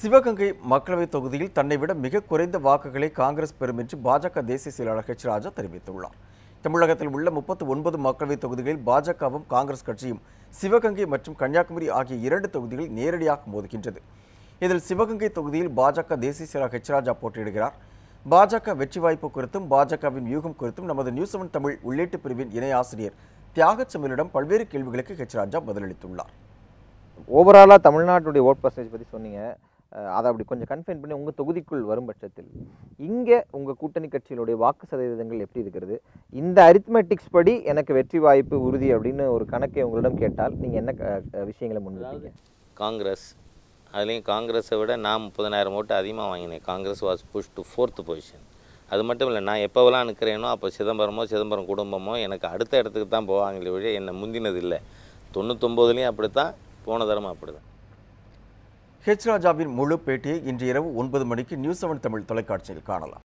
சிவகங்கை மக்களவைத் தொகுதியில் தன்னை விட மிக குறைந்த வாக்குகளை காங்கிரஸ் பெறும் என்று பாஜக தேசிய செயலாளர் ஹெச் ராஜா தெரிவித்துள்ளார். தமிழகத்தில் உள்ள 39 மக்களவைத் தொகுதிகளில் பாஜகவும் காங்கிரஸ் கட்சியும் சிவகங்கை மற்றும் கன்னியாகுமரி ஆகிய 2 தொகுதிகளில் நேரடியாக மோதுகின்றது. இதில் சிவகங்கை தொகுதியில் பாஜக தேசிய செயலாளர் ஹெச் ராஜா போட்டியிடுகிறார். பாஜக வெற்றி வாய்ப்பு குறித்தும் பாஜகவின் வியூகம் குறித்தும் நமது நியூஸ் 7 தமிழ் உள்ளீட்டு பிரிவின் இணை ஆசிரியர் தியாகச்சமிலிடம் பல்வேறு கேள்விகளுக்கு ஹெச் ராஜா பதிலளித்துள்ளார். ஓவராலாக தமிழ்நாட்டுடைய ஓட் பர்சன்டேஜ் பற்றி சொன்னீங்க. அதை அப்படி கொஞ்சம் கன்ஃபைன் பண்ணி உங்கள் தொகுதிக்குள் வரும் பட்சத்தில் இங்கே உங்கள் கூட்டணி கட்சிகளுடைய வாக்கு சதவீதங்கள் எப்படி இருக்கிறது? இந்த அரித்மெட்டிக்ஸ் படி எனக்கு வெற்றி வாய்ப்பு உறுதி அப்படின்னு ஒரு கணக்கை உங்களிடம் கேட்டால் நீங்கள் என்ன விஷயங்களை முன்வைப்பீங்க? காங்கிரஸ், அதுலேயும் காங்கிரஸை விட நான் 30,000 ஓட்டு அதிகமாக வாங்கினேன். Congress was push to 4th position. அது மட்டும் இல்லை, நான் எப்போவெல்லாம் நிற்கிறேனோ அப்போ சிதம்பரம் குடும்பமோ எனக்கு அடுத்த இடத்துக்கு தான் போவாங்களே வழி என்னை முந்தினது இல்லை. 99லேயும் அப்படித்தான், போன தரமும் அப்படிதான். ஹெச் ராஜாவின் முழு பேட்டியை இன்று இரவு 9 மணிக்கு நியூஸ் 7 தமிழ் தொலைக்காட்சியில் காணலாம்.